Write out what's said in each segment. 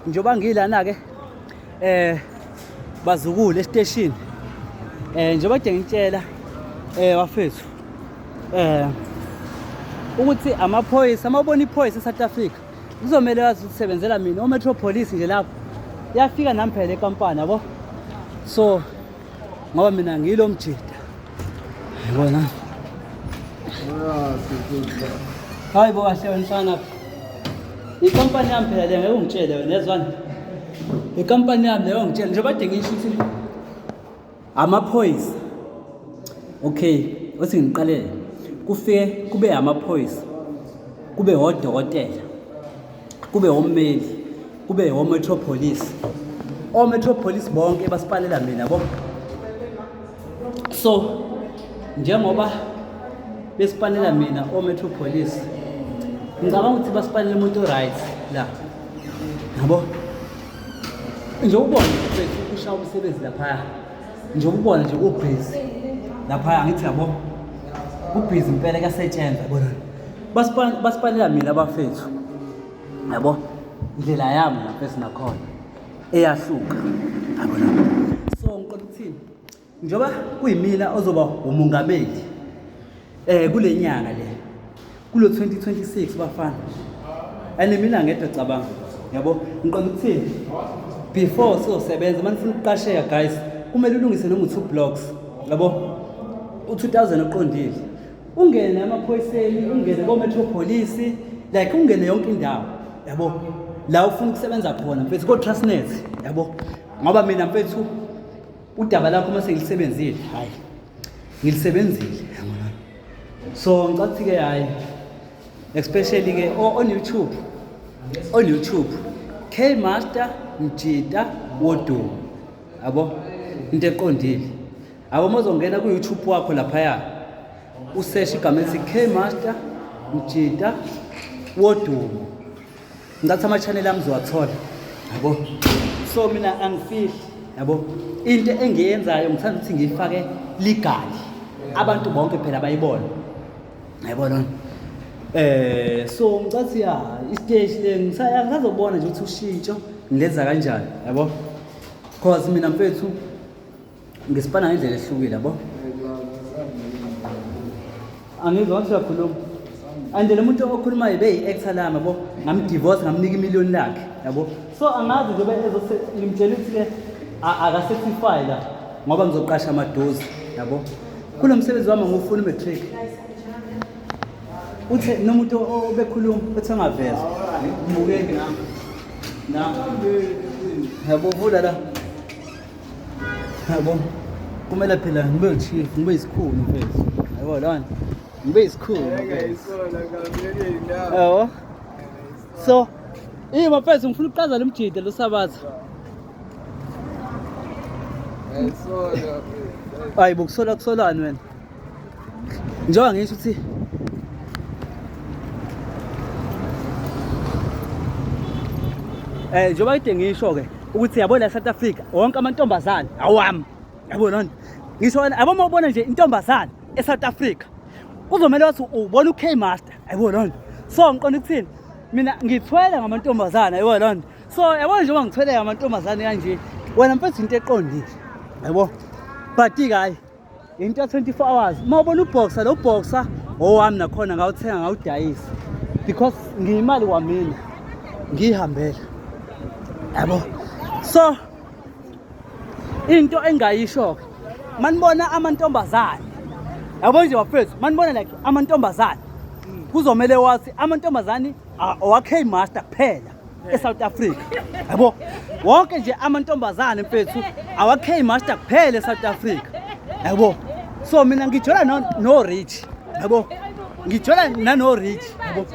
njoba ngilana ke bazukule station njoba nje ngitshela wafethu ukuthi amaphoyisa amabona iphoyisa eSouth Africa kuzomela wazi ukusebenzela mina oMetropolice nje lapho yafika nami phela eCampana yabo so ngoba mina ngilo mjida yabona hayi bo kahle wena icompany yami phela le ngeke ungitshele wena yazwani icompany yami leyo ngitshela njengoba kade ngisho ukuthi amaphoyisa okay uthi ngiqalele kufike kube amaphoyisa kube odokotela kube ommeli kube oMetropolice oMetropolice bonke basipalela mina yabo so njengoba besipanela mina oMetropolice ngicabanga ukuthi basipanele umuntu right la yabo nje ubone ukuthi ushaya umsebenzi lapha nje ubone nje ubusy lapha ngithi yabo ubusy impela kasetshenzwa yabona basipanela mina abafethu yabo indlela yami lapha esinakhona eyahluka yabona so ngiqoqa ukuthini njoba kuyimina ozoba umongameli kule nyanga le kulo 2026 bafana mina ngedwa cabanga yabo ngiqoqa ukuthini before sizosebenza manifuna ukuqasheka guys kumele ulungise noma u2 blocks yabo u2000 oqondile ungene emaphoyiseni ungene koMetropolice like ungene yonke indawo yabo la ufuna ukusebenza khona mfethu ko Transnet yabo ngoba mina mfethu udaba lakho mase ngilisebenzile hayi ngilisebenzile yabona so ngicathi ke hayi especially ke on YouTube K Master Mjida Wodu yabo into eqondile abo mozongena ku YouTube wakho lapha ya usearch igama elithi K Master Mjida Wodu ngathi ama channel ami zowathola yabo so mina angifihli yabo into engiyenzayo ngithanda ukuthi ngifake legal abantu bonke phela bayibona yabona so ngicathi ya istage le ngisazobona nje ukuthi ushintsho ngilenza kanjani yabo because mina mfethu ngisipana ngendlela ehlukile yabo angizwa ukuthi uyakhuluma and le muntu okhuluma ibe actor lami yabo ngamdivorce ngamnika imillion lakhe yabo so angazi nje ngimtshela ukuthi ke akacertify la ngoba ngizoqasha amadozi yabo kulo msebenzi wami ngufuna matric uthi nomuntu obekhuluma ethi angaveza ngibukeke na yabo vula la yabo kumele phela ngibe chief ngibe isikhulu mfethu yabo lana ngibe isikhulu yabo so mfethu ngifuna ukuqaza lo mjida lo sabatha hayi kusolani wena njengoba ngisho ukuthi njengoba kade ngisho ke ukuthi yabo la South Africa wonke amantombazane awami yabona ngisho yabo mawubona nje intombazane eSouth Africa kuzomela wathi ubona uK Master yabona so ngiqonda ukuthini mina ngithwele ngamantombazane yabona so yabo njengoba ngithwele ngamantombazane kanje wena mfethu into eqondile yabo but hayi into 24 hours mawubona uboxer lo boxer owami nakhona ngawuthenga ngawudayisa because ngiyimali kwamina ngihambela yabo so into engayisho manibona amantombazane yabo nje bafethu manibona like amantombazane kuzomela wathi amantombazane awakhe Master kuphela eSouth Africa yabo wonke nje amantombazane mfethu awakhe Master kuphela eSouth Africa yabo so mina ngijola no Rich yabo ngijola nano Rich yabo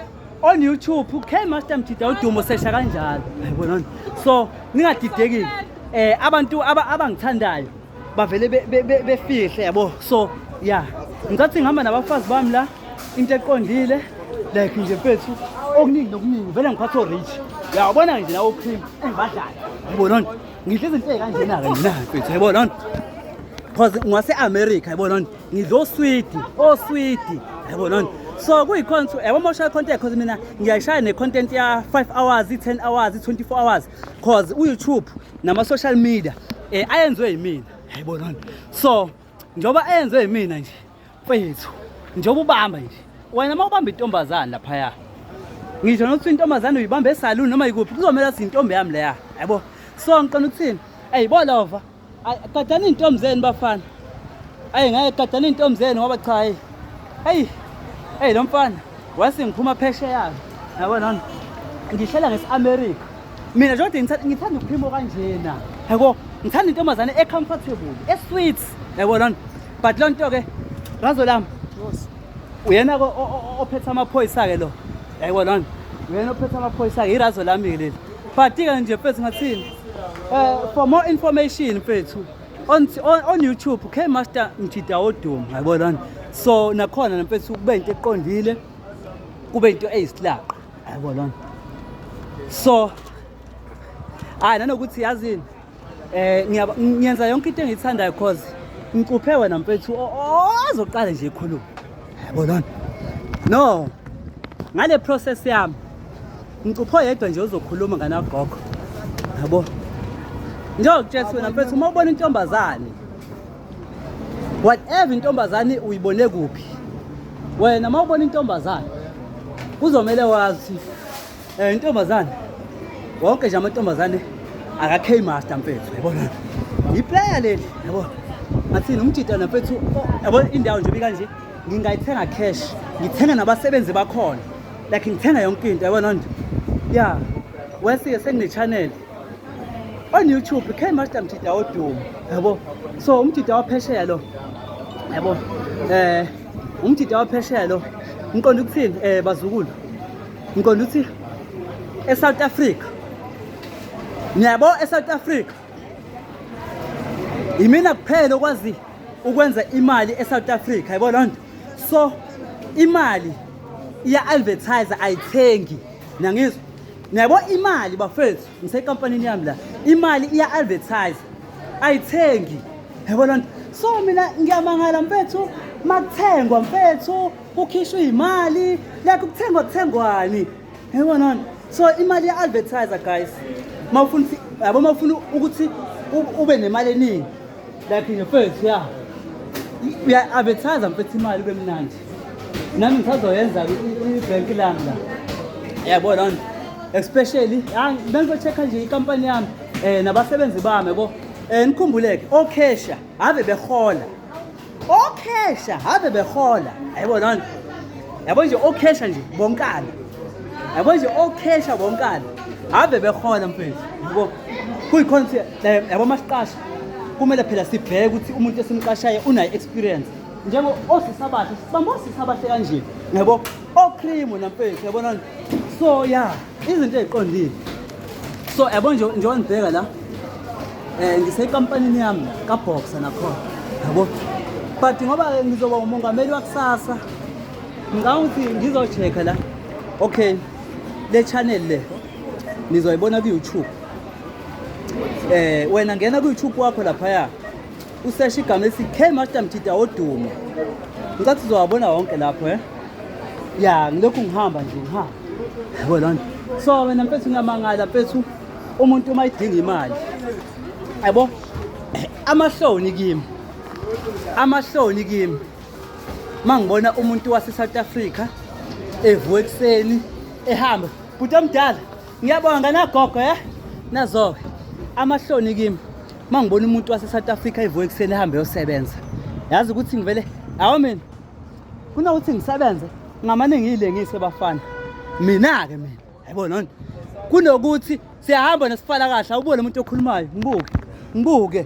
on YouTube K Master Mjida udumo sesha kanjalo yabona so ningadidekile abantu abangithandayo bavele befihle yabo so yeah ngicathi ngihamba nabafazi bami la into eqondile like nje mfethu okuningi nokuningi vele ngiphatha o-Rich yabona nje nawo cream engibadlala yabona ngihle izinto ezikanjena ke mina mfethu yabona because ngwase America yabona ngidlo sweet yabona So kuyikhona ukuthi yabo moshaya content because mina ngiyayishaya ne-content ya 5 hours, 10 hours, 24 hours because uYouTube nama-social media ayenziwe yimina, yayibonani. So njengoba ayenziwe yimina nje mfethu, njengoba ubamba nje wena uma ubamba intombazane laphaya, ngisho nokuthi intombazane uyibambe esaluni noma yikuphi kuzomela sintombi yami leya, yabo. So ngiqona ukuthini, bolova gadani intombi zenu bafana, ngeke gadani intombi zenu ngoba cha lo mfana wasengiphuma phesheya, yabona ngishela ngesi-America mina nje ngithanda ukuphimo kanjena, yabo. Ngithanda intombazane e-comfortable, e-sweet, yabona. But lo nto ke razo lami uyena ophethe amaphoyisa-ke lo, yayibona. Uyena ophethe amaphoyisa-ke irazo lami-ke leli. But-ke nje mfethu ngathini, for more information mfethu on YouTube K-Master Mtshida Wodumo, yayibona. So nakhona mfethu kube into eqondile, kube into eyisilaqa, yayibona. So nanokuthi yazini ngiyenza yonke into engiyithandayo because ngicuphe wena mfethu ozoqala nje ikhuluma, yabona. No, ngale process yami ngicupho yedwa nje ozokhuluma nganagogo, yabo. Njengokutshela wena mfethu uma ubona intombazane, whatever intombazane uyibone kuphi, wena uma ubona intombazane kuzomela wazi intombazane wonke nje amantombazane aka-K-Master mfethu, yabona. Iplayer leli, yabo. Ngathini umtshita mfethu, yabo. Indawo nje bikanje ngingayithenga cash, ngithenga nabasebenzi bakhona, like ngithenga yonke into, yabona nje. Yeah, wesike sengine-channel on YouTube K-Master Mtshida Wodumo, yabo. So umtshida waphesheya lo, yabo. Umtshida waphesheya lo ngiqonda ukuthini, bazukulu, ngiqonda ukuthi e-South Africa, ngiyabo, e-South Africa imina kuphela okwazi ukwenza imali e-South Africa, yabona nto. So imali iya-advertise ayithengi, nangizwa. Ngiyabo imali bafethu, ngisekampanini yami la, imali iya-advertise ayithengi, yabona nto. So mina ngiyamangala mfethu, makuthengwa mfethu kukhishwa imali, like kuthengwani, yabona nto. So imali iya-advertise guys, mawufuna yabo, mawufuna ukuthi ube nemali eningi, like mfethu ya uya-advertise mfethu imali ube mnandi. Nami ngisazoyenza ibhenki lami la, yabona nto. Especially bengizochecka nje ikampani yami nabasebenzi bami, yabo. Nikhumbuleke okhesha ave behola, yabona nto. Yabo nje okhesha nje bonkana, yabo nje okhesha bonkana ave behola mfethu, yabo. Kuyikhona ukuthi yabo masiqasha kumele phela sibheke ukuthi umuntu esimqashayo unayo experience, njengo osisabahle sibamba osisabahle kanje, yabo. Ocream namfethu, yabona. So yeah, izinto eziqondile. So yabo nje ngibheka la ngisekampanini yami kaBoxer nakhona, yabo. But ngoba ngizoba umongameli wakusasa, ngawuthi ngizochecka la, okay, le channel le nizoyibona ku-YouTube. Wena ngena ku-YouTube wakho laphaya usearch igama lesi K-Master Mtshida Wodumo, ngicathi uzowabona wonke lapho, ya ngilokhu ngihamba nje yabona. So wena mfethu ngiyamangala mfethu, umuntu uma idinga imali, yabo, amahloni kimi mangibona umuntu wase-South Africa evuka ekuseni ehamba, bhuti omdala ngiyabonga nagogo, nazo-ke amahloni kimi mangibona umuntu wase-South Africa evuka ekuseni ehambe yosebenza. Yazi ukuthi ngivele awu mina kunokuthi ngisebenze ngamane ngiyilengise bafana, mina-ke mina, yabona nto. Kunokuthi siyahamba nesifala kahle awubone umuntu okhulumayo, ngibuke,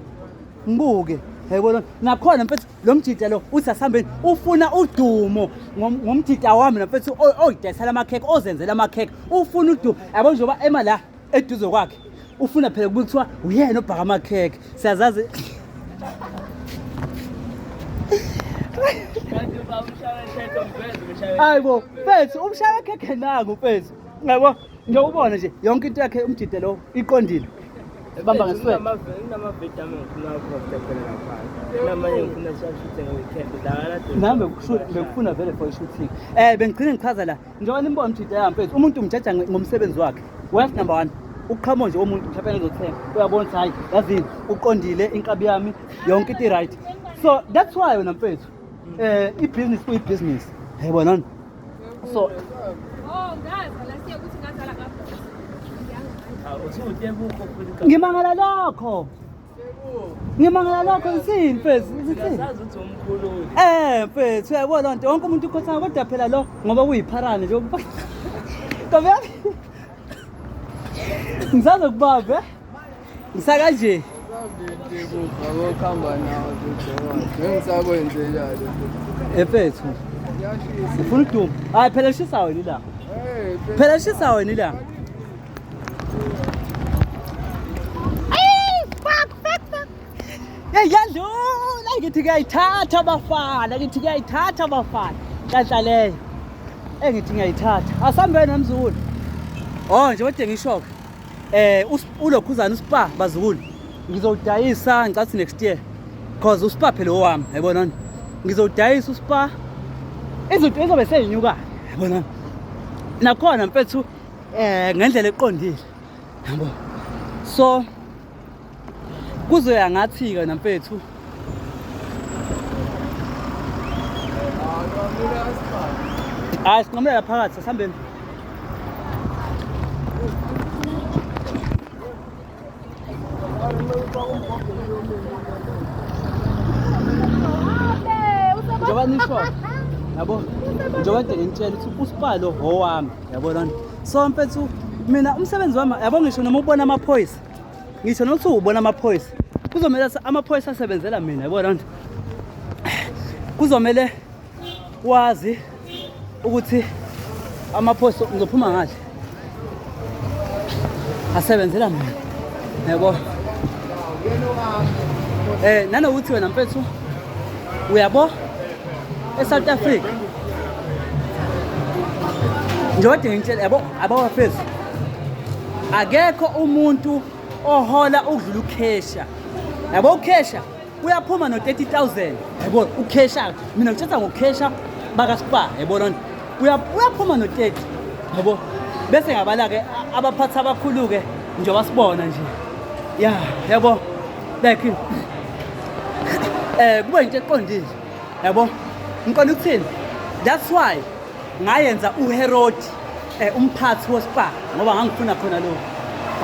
yabona. Nakhona mfethu lo mtshida lo uthi asihambeni ufuna udumo ngomtshida wami mfethu oyidayisela amakhekhe, ozenzela amakhekhe, ufuna udumo, yabo. Njengoba ema la eduze kwakhe ufuna phela kuthiwa uyena obhaka amakhekhe, siyazazi. Hayibo mfethu, umshaya khekhe nangu mfethu, yabo. Nje ubona nje yonke into yakhe umtshida lo iqondile, bamba ngesweat nami bekufuna vele for shooting bengigcina ngichaza la njengoba nimbona mthida yamfethu umuntu umjaja ngomsebenzi wakhe west number 1 ukuqhamo nje womuntu mhlawumbe ezothenga uyabona ukuthi hayi yazini uqondile inkabi yami yonke into right so that's why wena mfethu i-business kuyi-business yayibona so ngimangala lokho isini mfethu mfethu uyabona nto wonke umuntu ukhothana kodwa phela lo ngoba kuyipharane nje kabe ngisazokubamba ngisakanje mfethu ufuna ukuduma hayi phela lishisa wena la yadlula ngithi ngiyayithatha abafana kanhla leyo engithi ngiyayithatha asambe namzukulu nje kodwa ngisho-ke ulokhuzana uSpa bazukulu ngizowudayisa ngicathi next year because uSpa phela owami yayibonani ngizowudayisa uSpa izinto ezobe seyinyuka yabona nakhona mfethu ngendlela eqondile yabo so kuzoya ngathi-ke namfethu hayi sinqamulela phakathi sasihambeni njengoba nisho yabo njengoba kade ngitshela ukuthi uSpa lo owami yabona so mfethu mina umsebenzi wami yabo ngisho noma ubona amaphoyisa ngisho nokuthi ubona amaphoyisa kuzomela amaphoyisa asebenzela mina yabona nje kuzomela wazi ukuthi amaphoyisa ngizophuma ngathi asebenzela mina yabo nanokuthi wena mfethu uyabo eSouth Africa njengoba ngitshela yabo abawafezi akekho umuntu ohola ukudlula ukhesha yabo ukhesha uyaphuma no 30,000 yabo ukhesha mina ngithetha ngokhesha baka Spa yabona uyaphuma no 30 yabo bese ngabala ke abaphathi abakhulu ke njengoba sibona nje yabo like kuba into eqondile yabo ngiqonda ukuthini that's why ngayenza uHerod umphathi woSpa ngoba ngangifuna khona lo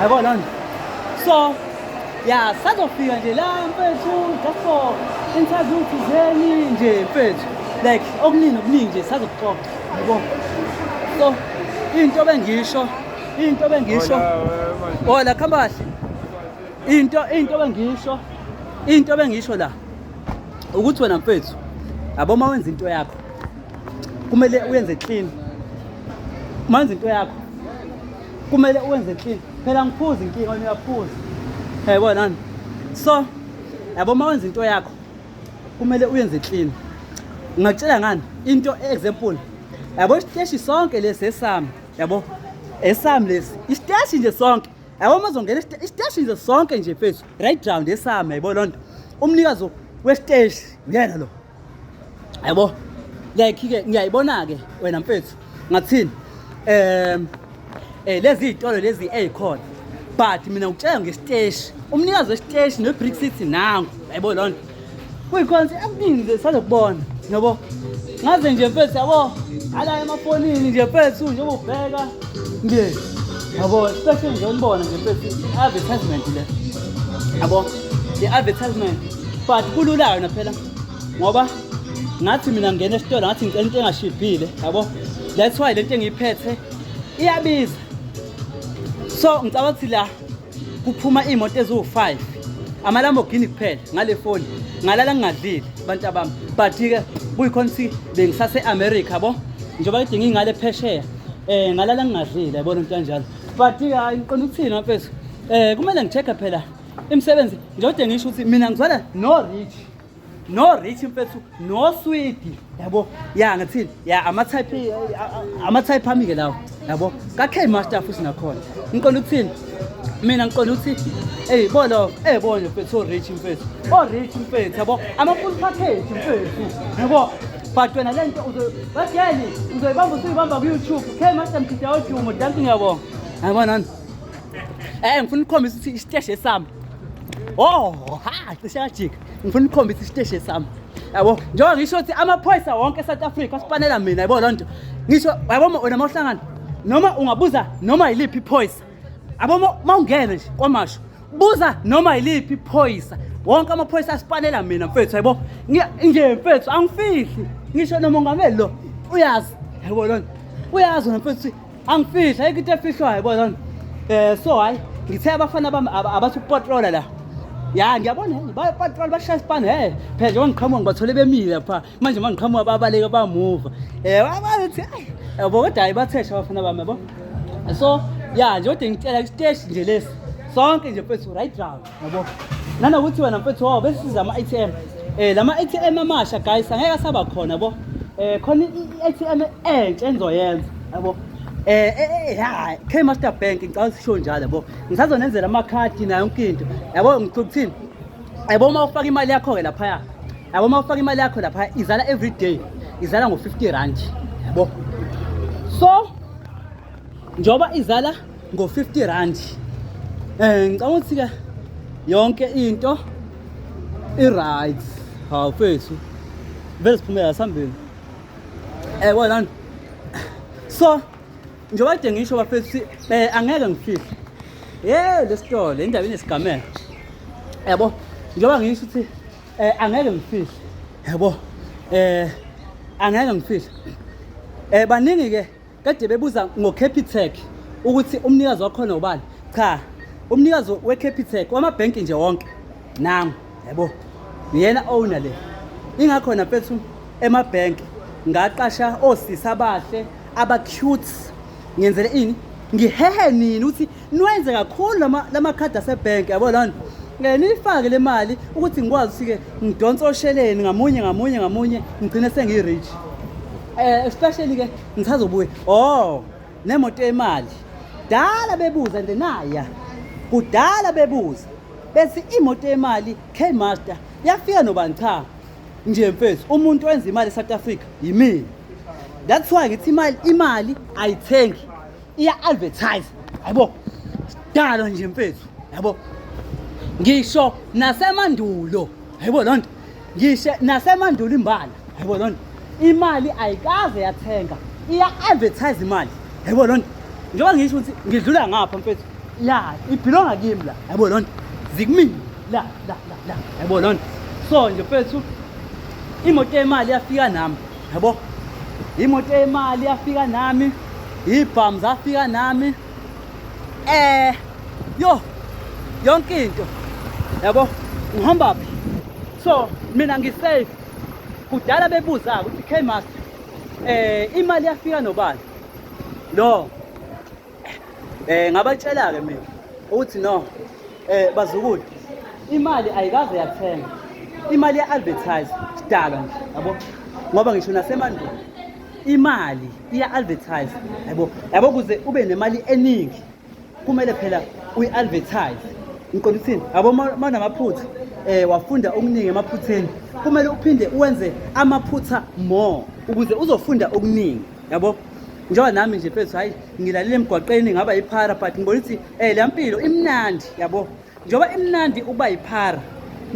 yabona so sazofika nje la mfethu just for interview thizeni nje mfethu like okuningi nje sazokuxoxa yabo so into bengisho la khambahle into bengisho la ukuthi wena mfethu yabo uma wenza into yakho kumele uyenze clean manje into yakho kumele uyenze clean phela ngiphuza inkinga uyaphuza yabona nani so yabo uma wenza into yakho kumele uyenze clean ngakutshela ngani into example yabo isiteshi sonke lesi esami yabo esami lesi isiteshi nje sonke yabo mazongena isiteshi nje sonke nje mfethu right round esami yayibona nto umnikazi wesiteshi uyena lo yabo like ke ngiyayibona ke wena mfethu ngathini lezi izitolo lezi ezikhona but mina ngitshela ngesiteshi umnikazi wesiteshi neBrick City nangu yayibona lonto kuyikhona akuningi sazokubona yabo ngaze nje mfethu yabo ala emafonini nje mfethu njengoba ubheka nje yabo especially nje unibona nje mfethu advertisement le yabo i-advertisement but kulula yona phela ngoba ngathi mina ngene esitolo ngathi ngicela into engashibhile yabo that's why lento engiyiphethe iyabiza so ngicabanga ukuthi la kuphuma imoto eziwu5 amaLamborghini kuphela ngale phone ngalala ngingadlile abantu abami but ke kuyikhona ukuthi bengisase America yabo njengoba kade ngingale phesheya ngalala ngingadlile yabona into kanjalo but ke hayi ngiqonda ukuthini mfethu kumele ngichecke phela imisebenzi njengoba ngisho ukuthi mina ngizwala no rich no rich mfethu no sweet yabo ya ngathini ya ama-type ami ke lawo yabo ka-K Master futhi nakhona ngiqonda ukuthini mina ngiqonda ukuthi bolo bona mfethu o-rich mfethu yabo ama-full package mfethu yabo but wena le nto bageli uzoyibamba usuyibamba ku-YouTube K Master Mtshida Odumo danki ngiyabonga yabonani ngifuna ukukhombisa ukuthi isiteshi sami cishe yajika ngifuna ukukhombisa isiteshi sami yabo njengoba ngisho ukuthi amaphoyisa wonke eSouth Africa asipanela mina yabo loo nto ngisho yabo wena mawuhlangana noma ungabuza noma yiliphi iphoyisa yabo mawungena nje kwamasho buza noma yiliphi iphoyisa wonke amaphoyisa asipanela mina mfethu yabo nje mfethu angifihli ngisho nomongameli lo uyazi yabo loo nto uyazi wena mfethu angifihli ayikho into efihlwayo yabo loo nto so hayi ngithe abafana bami abathi upatrola la ya ngiyabona bayapatrol bashaya isipani phela njengoba ngiqhamuka ngibathole bemile lapha manje uma ngiqhamuka babaleka bamuva bathi yabo kodwa hayi bathesha abafana bami yabo so ya nje kodwa ngicela isiteshi nje lesi sonke nje mfethu right round yabo nanokuthi wena mfethu besiza ama-ATM lama-ATM amasha guys angeke asaba khona yabo khona i-ATM entsha engizoyenza yabo K Master Bank ngicela sisho njalo yabo ngisazonenzela amakhadi nayo yonke into yabo ngikuthini yabo uma ufaka imali yakho ke lapha yabo uma ufaka imali yakho lapha izala every day izala ngo-50 rand yabo so njoba izala ngo-50 rand ngicabanga ukuthi ke yonke into i-right hawu mfethu vele siphumela sambili wena so njengoba kade ngisho bafethu angeke ngifihle lesitolo indaba inesigamelo yabo njengoba ngisho ukuthi angeke ngifihle yabo angeke ngifihle baningi ke kade bebuza ngo-Capitec ukuthi umnikazi wakhona ubani cha umnikazi we-Capitec wamabhenki nje wonke nami yabo yena owner le ingakhona mfethu emabhenki ngaqasha osisi abahle aba-cute ngiyenzele ini ngihehe nini ukuthi niwenze kakhulu lamakhadi asebhenki yabo lona nifake le mali ukuthi ngikwazi ukuthi-ke ngidonse osheleni ngamunye ngigcine sengiyi-rich especially-ke ngisazobuye nemoto yemali dala bebuza nje naya kudala bebuza bethi imoto yemali K Master yafika nobani cha nje mfethu umuntu wenza imali eSouth Africa yimina that's why ngithi imali ayithengi iya-advertise yabo dalo nje mfethu yabo ngisho nasemandulo yabo loo nto ngisho nasemandulo imbala yabo loo nto imali ayikaze yathenga iya-advertise imali yabo loo nto njengoba ngisho ukuthi ngidlula ngapha mfethu ya ibhilonga kimi la yabo loo nto zikumina la yabo loo nto so nje mfethu imoto yemali yafika nami yabo imoto yemali yafika nami ibhamu zafika nami yonke into yabo ngihamba phi so mina ngisafe kudala bebuza ukuthi K Master imali yafika nobani no ngabatshela ke mina ukuthi no bazukulu imali ayikaze yathenga imali ya-advertise sidala nje yabo ngoba ngisho nasemandulo imali iya-advertise yabo kuze ube nemali eningi kumele phela uyi-advertise ngiqonda ukuthini yabo manamaphutha wafunda okuningi emaphutheni kumele uphinde uwenze amaphutha more ukuze uzofunda okuningi yabo njengoba nami nje mfethu hayi ngilalile emgwaqeni ngaba yiphara but ngibona ukuthi le mpilo imnandi yabo njengoba imnandi uba yiphara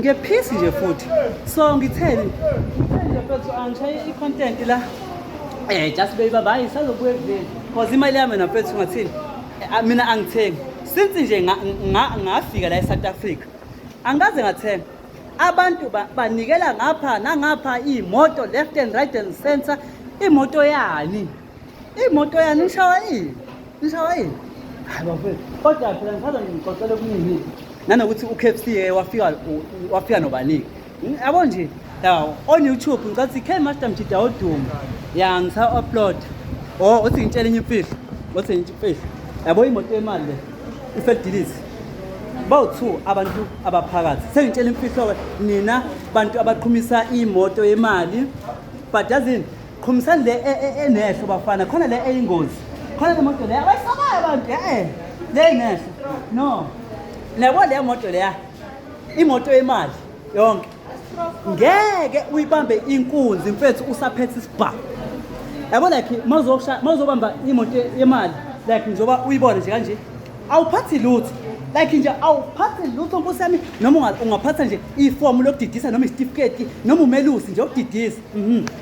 ngephisi nje futhi so ngitheni nje mfethu angishaye i-content la just beyibaba hayi sazobuya ekudeni cause imali yami na mfethu ngathini mina angithengi since nje ngafika la eSouth Africa angaze ngathenga abantu banikela ngapha nangapha imoto left and right and center imoto yani nishawa yini hayi bafethu kodwa phela ngisaza ngixoxele okuningi nanokuthi u-KFC wafika nobaniki yabo nje on YouTube ngicathi K Master Mtshida Odumo ya ngisa-upload uthi ngitshele enye imfihlo yabo imoto yemali le ifedilisi bawu-2 abantu abaphakathi sengitshela imfihlo-ke nina bantu abaqhumisa imoto yemali but yazini qhumisani le enehlo bafana khona le eyingozi khona le moto leya abayisabayo abantu le enehlo no nabo leya moto leya imoto yemali yonke ngeke uyibambe inkunzi mfethu usaphethe isibhamu yabo like mawuzobamba imoto yemali like njoba uyibone nje kanje awuphathi lutho like nje awuphathi lutho nkosami noma ungaphatha nje ifomu lokudidisa noma isitifiketi noma umelusi nje ukudidisa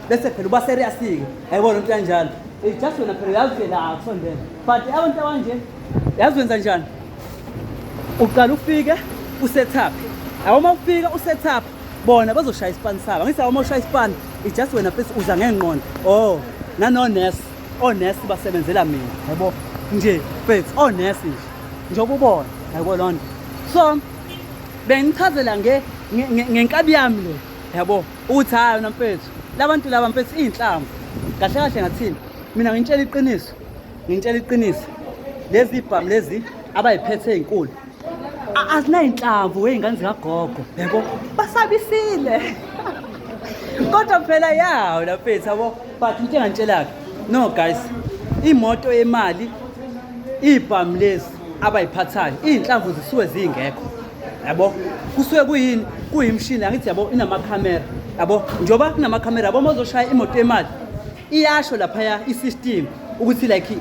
bese phela uba serious-ke ayibona into kanjalo just wena phela yazi la akusondela but abantu abanje yazi wenza njani uqala ufike usetup yabo mawufika usetup bona bazoshaya isipani sabo ngithi awuma ushaya isipani just wena bese uza ngengqondo nanonesi onesi basebenzela mina yabo nje mfethu onesi nje njengoba ubona yabo lonto so bengichazela ngenkabi yami le yabo uthi hayi wena mfethu labantu laba mfethu inhlamvu kahle kahle ngathini mina ngintshela iqiniso lezi ibhamu lezi abayiphethe ezinkulu azinayinhlamvu wey'ngane zikagogo yabo basabisile kodwa phela yawo la mfethu yabo but into engantshela-ke no guys imoto yemali ibhamu lezi abayiphathayo iy'nhlamvu zisuke zingekho yabo kusuke kuyini kuyimshini angithi yabo inamakhamera yabo njengoba kunamakhamera yabo mazoshaya imoto yemali iyasho laphaya isystem ukuthi like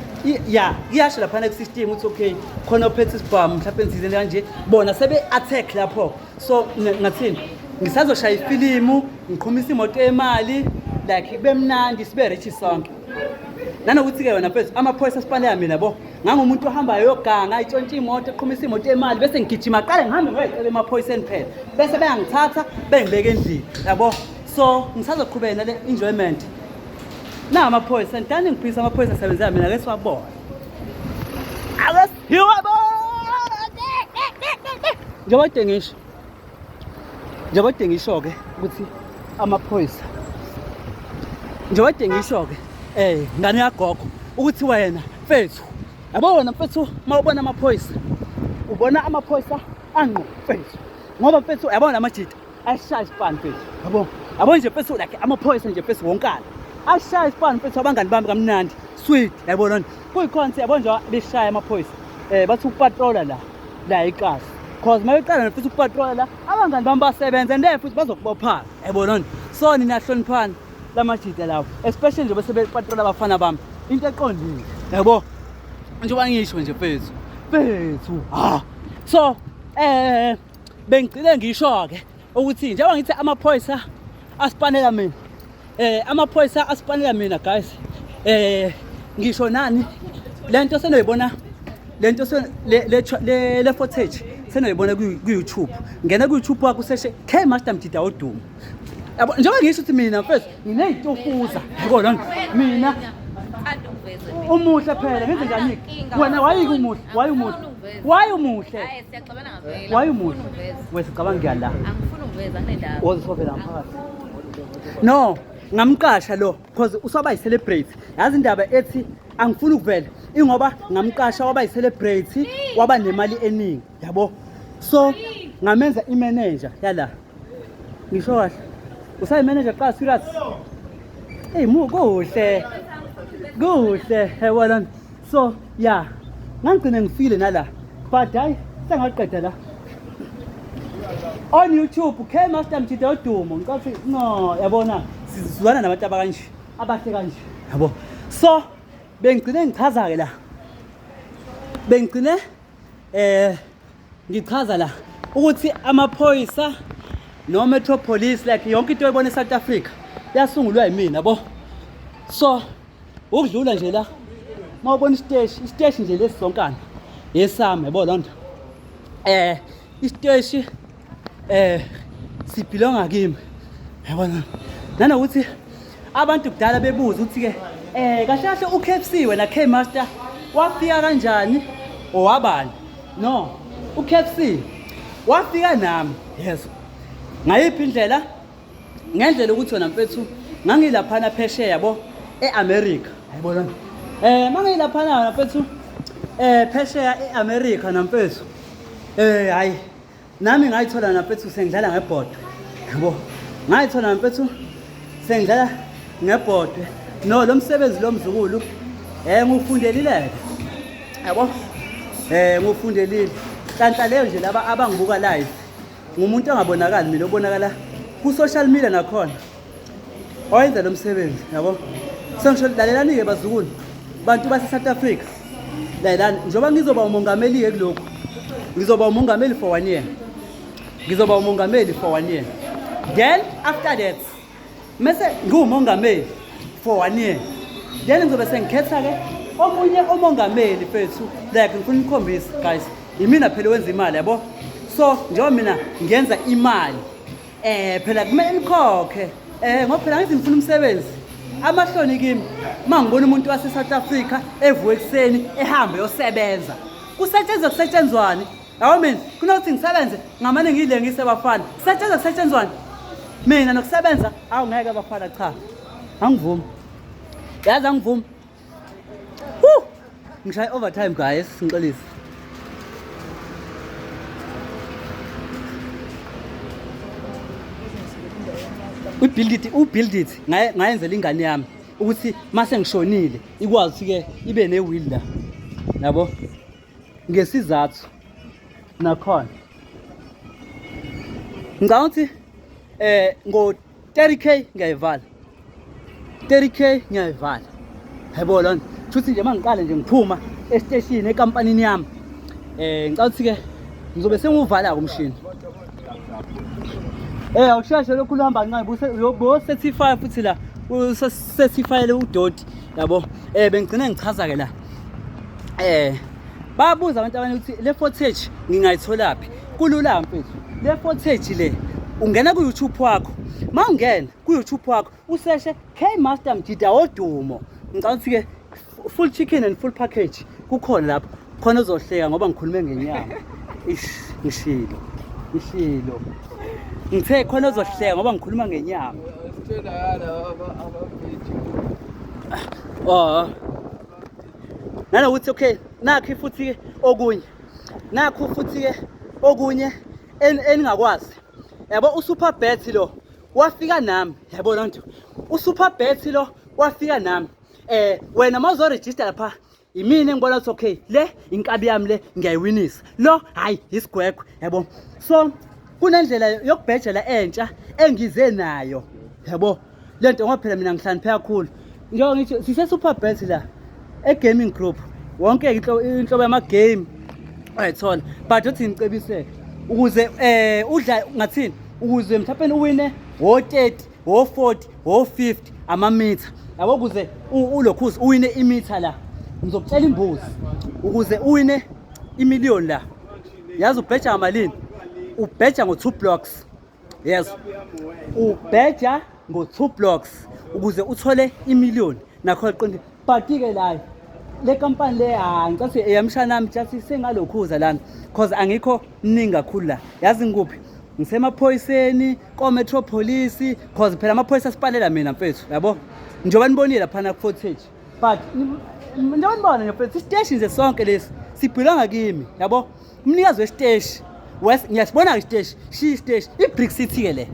iyasho laphana ku-system ukuthi okay khona ophethe isibhamu mhlawumbe nsizeni kanje bona sebe-attack lapho so ngathini ngisazoshaya ifilimu ngiqhumisa imoto yemali like kube mnandi sibe rich sonke nanokuthi-ke wena mfethu amaphoyisa asipanela mina bo ngangumuntu ohambayo yoganga itshontshe imoto eqhumisa imoto yemali bese ngigijima qale ngihambe ngiyocela emaphoyiseni phela bese beyangithatha bengibeke endlini yabo so ngisazoqhubeka nale enjoyment na amaphoyisa ngidani ngiphisa amaphoyisa asebenzela mina ke siwabona njengoba ngisho-ke ukuthi amaphoyisa njengoba ngisho-ke ngane yagogo ukuthi wena mfethu yabo wena mfethu mawubona amaphoyisa ubona amaphoyisa angqo mfethu ngoba mfethu yabona amajita ashaya isipani mfethu yabo nje mfethu like amaphoyisa nje mfethu wonkana ashaya isipani mfethu abangani bami kamnandi sweet yabona kuyikhona yabo nje beshaya amaphoyisa bathi ukupatrola la ikasi cause mayeqala mfethu ukupatrola la abangani bami basebenza and futhi bazokubophala yabona so nina hloniphani lamajita lawo especially nje bese bepatrola abafana bami into eqondile yabo njengoba ngisho nje mfethu so bengicile ngisho-ke ukuthi njengoba ngithi amaphoyisa asipanela mina amaphoyisa asipanela mina guys ngisho nani lento senoyibona lento le footage senoyibona ku-YouTube ngena ku-YouTube wakho useshe K-Master Mdida Odumo yabo njengoba ngisho ukuthi mina mfethu nginey'tofuza yabo lona mina umuhle phela ngenze njani wena wayike umuhle wesicabanga ngiyala angifuni ungiveza kunendaba wozisovela phakathi no ngamqasha lo because usaba yi-celebrate yazi indaba ethi angifuni ukuvela ingoba ngamqasha waba yi-celebrate waba nemali eningi yabo so ngamenza imanager yala ngisho kahle usayimanager qala serious kuhle yabona so yeah ngangigcine ngifile nala but hayi sengaqeda la on YouTube K-Master Mdida Odumo ngicathi no yabona sizwana nabantu abakanje abahle kanje yabo so bengigcine ngichaza-ke la ngichaza la ukuthi amaphoyisa no Metro Police like yonke into oyibona eSouth Africa yasungulwa yimina yabo so ukudlula nje la mawubona isiteshi nje lesizonkana yesami yabo lonto isiteshi sibhilonga kimi yabona nanokuthi abantu kudala bebuza ukuthi-ke kahle kahle u-KFC wena K-Master wafika kanjani owabani no u-KFC wafika nami yes ngayiphi indlela ngendlela ukuthi wena mfethu ngangilaphana phesheya yabo e-America yabona mangilaphana wena mfethu phesheya e-America namfethu Hayi nami ngayithola naphethu sengidlala ngebhodwe yabo ngayithola naphethu sengidlala ngebhodwe no lo msebenzi lo mzukulu ngufundelile yabo ngufundelile hlanhla leyo nje laba abangibuka live ngumuntu angabonakali mina obonakala ku social media nakhona oyenza lo msebenzi yabo sengisho lalelani ke bazukulu bantu base South Africa lalelani njoba ngizoba umongameli ke kuloko ngizoba umongameli for 1 year ngizoba umongameli for 1 year then after that mase ngumongameli for 1 year then ngizobe sengikhetha ke omunye omongameli fethu like ngifuna ukukhombisa guys imina phela wenza imali yabo so njengoba mina ngenza imali phela kumele nikhokhe ngoba phela ngithi ngifuna umsebenzi amahloni kimi mangibona umuntu wase South Africa evuka ekseni ehamba yosebenza kusetshenzwani yabo mina kunokuthi ngisebenze ngamane ngile ngisebafana kusetshenzwani mina nokusebenza awungeke abafana cha angivumi yazi angivumi ngishaya overtime guys ngixolisa ubuild it ngayenzela ingane yami ukuthi mase ngishonile ikwazi ukuthi ke ibe newill la yabo ngesizathu nakhona ngicabanga ukuthi ngo 30k ngiyayivala 30k ngiyayivala yabo lona futhi nje mangiqale nje ngiphuma estation ekampanini yami ngicabanga ukuthi ke ngizobe senguvala umshini awushashe lokhu uhamba kancane bo certify futhi la certify le udoti yabo bengigcina ngichaza ke la babuza abantu abanye ukuthi le footage ngingayitholaphi kulula mfethu le footage le ungena ku YouTube wakho mawungena ku YouTube wakho useshe K Master Mjida Odumo ngicabanga ukuthi ke full chicken and full package kukhona lapho khona uzohleka ngoba ngikhulume ngenyama ngishilo ngithe khona uzohleka ngoba ngikhuluma ngenyama nanokuthi okay nakho futhi ke okunye eningakwazi yabo uSuperbet lo wafika nami yabo lonto uSuperbet lo wafika nami wena mawuzo register lapha imini ngibona ukuthi okay le inkabi yami le ngiyayiwinisa lo hayi isigwegwe yabo so kunendlela yokubhejela entsha engize nayo yabo lento ngoba phela mina ngihlakaniphe kakhulu njengoba ngithi sise Superbet la egaming group wonke inhlobo yama game ayithola but uthi ngicebiseke ukuze udla ngathini ukuze mhlawumbe uwine wo30 wo40 wo50 amamitha yabo ukuze ulokhuzi uwine imitha la ngizokutshela imbuzi ukuze uwine imillion la yazi ubheja ngamalini ubheja ngo2 blocks yes ubheja ngo2 blocks ukuze uthole imillion nakho iqonde but ke la le company le ngicela eyamshana nami just sengalokhuza lana because angikho mningi kakhulu la yazi ngikuphi ngisemaphoyiseni ko Metropolis because phela amaphoyisa sipalela mina mfethu yabo njoba nibonile lapha na footage but njoba nibona mfethu isiteshi nje sonke lesi sibhila ngakimi yabo umnikazi wesiteshi ngiyasibona isiteshi siteshi iBrick City ke le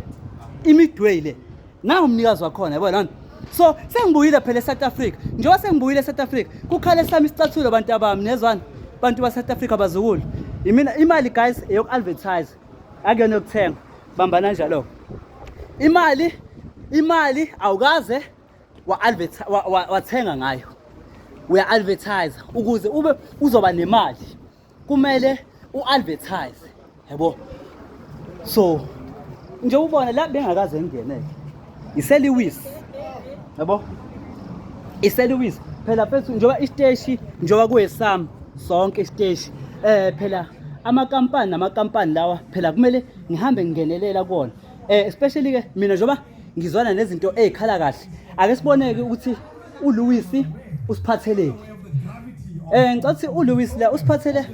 imidway le nawo umnikazi wakhona yabo lana so sengibuyile phela eSouth Africa njengoba sengibuyile eSouth Africa kukhale sami isicathulo abantu abami nezwana bantu baseSouth Africa bazukulu imina imali guys eyoku-advertise akuyona yokuthenga bambana njalo imali awukaze wathenga ngayo uya-advertise ukuze ube uzoba nemali kumele u-advertise yabo so nje ubona la bengakaze ngingeneke iSeliwis yabo iSeliwis phela mfethu njoba isiteshi njoba kuyesami sonke isiteshi phela amakampani lawa phela kumele ngihambe ngingenelela kuona especially ke mina njoba ngizwana nezinto ezikhala kahle ake siboneke ukuthi uLouis usiphatheleni ngicathi uLouis la usiphathele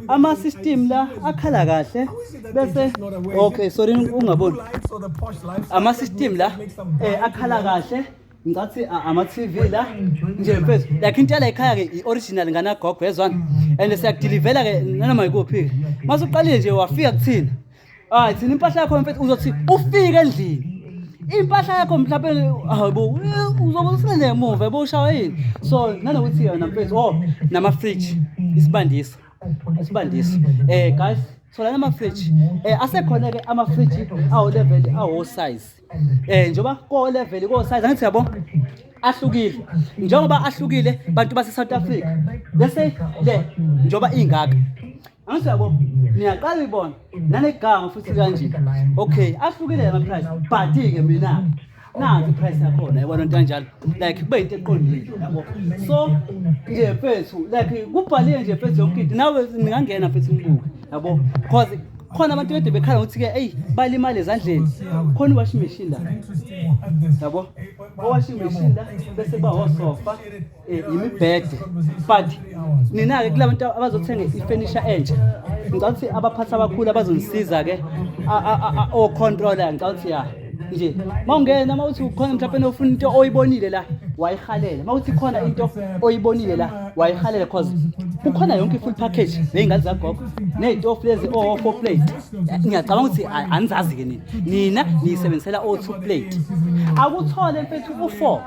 ama system la akhala kahle bese okay sorry ungaboni ama system la akhala kahle Ngathi ama TV la nje mfethu like into la ekhaya ke i-original ngana gogo yezwana and siyakudelivela ke nanoma ikuphi mase uqalile nje wafika kuthina thina impahla yakho mfethu uzothi ufike endlini impahla yakho mhlawumbe hayibo uzobe usele emuva eboshawa yini so nanokuthi yona mfethu nama fridge isibandiso guys so la nama fridge asekhona ke ama fridge awu level awu size njoba ko level ko size angithi yabo ahlukile njengoba ahlukile bantu base South Africa bese le njoba ingaka angithi yabo niyaqala uyibona nanegama futhi kanje okay ahlukile ama price but ke mina nanti price yakhona yabona into kanjalo like kube into eqondile yabo so nje mfethu like kubhaliwe nje mfethu yonke into nawe ningangena mfethu ngibuke yabo because khona abantu bede bekhala ukuthi ke hey balimali ezandleni khona washing machine la yabo washing machine la bese ba sofa imibhede but nina ke kulabantu abazothenga ifurniture entsha ngicathi abaphathi abakhulu abazonisiza ke o controller ngicathi ya nje mawungena mawuthi ukhona mhlawumbe ufuna into oyibonile la wayihalela mawuthi khona into oyibonile la wayihalela cause kukhona yonke full package ney'ngane zagogo ney'tofu lezi o-4 plate ngiyacabanga ukuthi anizazi ke nina niyisebenzisela o-2 plate akuthole mfethu u-4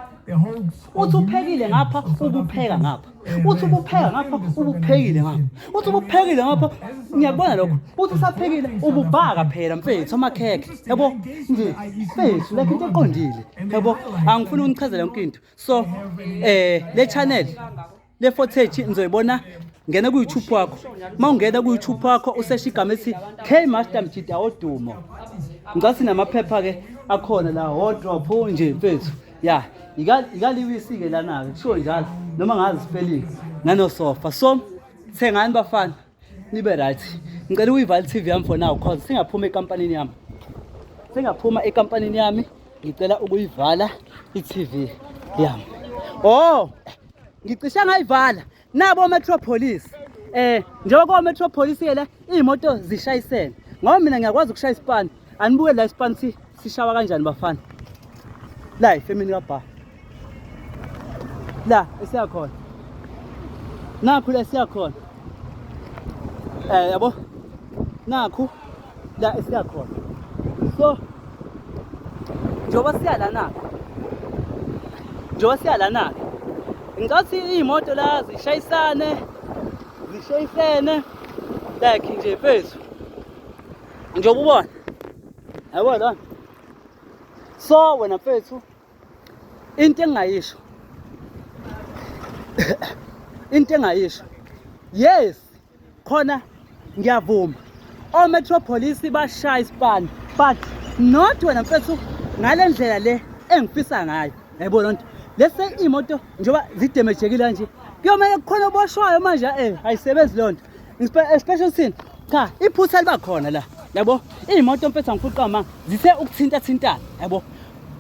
uthi uphekile ngapha ubupheka ngapha uthi ubupheka ngapha ubuphekile ngapha uthi ubuphekile ngapha ngiyakubona lokho uthi usaphekile ububhaka phela mfethu amakhekhe yabo nje mfethu like into eqondile yabo angifuni unichazela yonke into so le channel le footage nizoyibona ngena ku YouTube wakho mawungena ku YouTube wakho usesha igama ethi K Master Mjida Odumo ngathi namaphepha ke akhona la wardrobe nje mfethu ya ikaliwisi ke lana ke kusho njalo noma ngazi spelling nano sofa so thengani bafana nibe right ngicela uyivala TV yami for now because singaphuma ekampanini yami ngicela ukuyivala iTV yami ngicisha ngayivala nabo Metropolis njengoba ko Metropolis ke la imoto zishayisene ngoba mina ngiyakwazi ukushaya ispan anibuke la ispan sishawa kanjani bafana la ifemini kaBha la esiyakhona nakho la esiyakhona yabo nakho la esiyakhona so njoba siyalana ngathi imoto la zishayisane like nje mfethu njoba ubona yabona so wena mfethu into engayisho yes khona ngiyavuma Metropolis bashaya ispan but not wena mfethu ngale ndlela le engifisa ngayo yabona nto lese imoto njoba zidemejekile kanje kuyomela kukhona oboshwayo manje ayisebenzi lonto special scene cha iphutha liba khona la yabo imoto mfethu angifuqa zithe ukuthinta yabo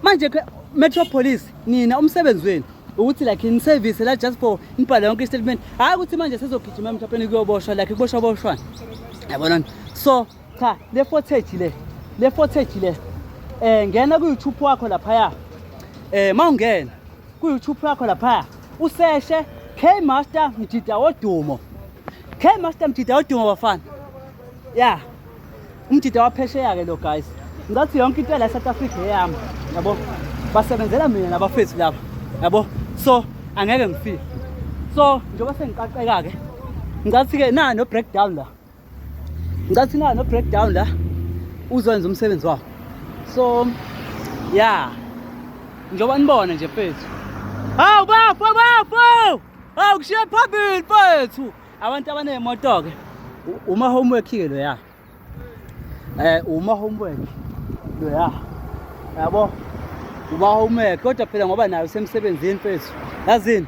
manje ke Metropolis nina umsebenzi wenu ukuthi like in service la just for impala yonke statement hayi ukuthi manje sizogijima mhlawumbe kuyoboshwa like kuboshwa yabona so cha le footage le ngena ku YouTube wakho lapha mawungena ku YouTube yakho lapha useshe K Master Mjida Odumo bafana ya umjida waphesheya ke lo guys ngathi yonke into la South Africa yami yabo basebenzela mina nabafethu lapha yabo so angeke ngifike so njengoba sengiqaqeka ke ngathi ke no breakdown la uzwenza umsebenzi wakho so yeah njengoba nibona nje mfethu bafu kushiya phambili mfethu abantu abanemoto ke uma homework ke lo ya yabo uba homework kodwa phela ngoba nayo semsebenzini mfethu yazini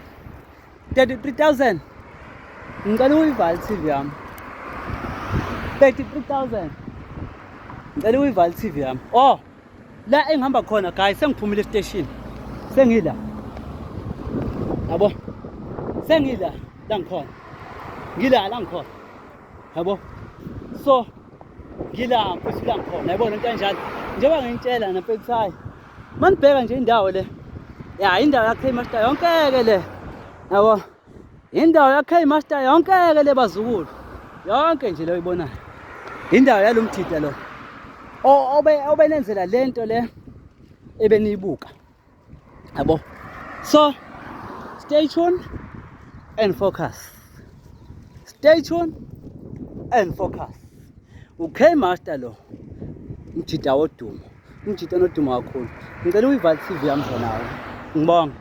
33,000 ngicela uyivala TV yami 33,000 ngicela uyivala TV yami la engihamba khona guys sengiphumile station sengila yabo sengila la ngikhona yabo so ngila mfethu la ngikhona yabona into kanjalo njengoba ngintshela mfethu hayi manibheka nje indawo le Ya indawo yakhe Master yonke-ke le. Yabo. Indawo yakhe Master yonke-ke le bazukulu. Yonke nje lo uyibonayo. Indawo yalo mthida lo. Obenenzela lento le ebeniyibuka. Yabo. So stay tuned and focus. Stay tuned and focus. Okay Master lo. Umthida wodumo. Umthida onodumo kakhulu. Ngicela uyivale TV yami nawe. Ngibonga.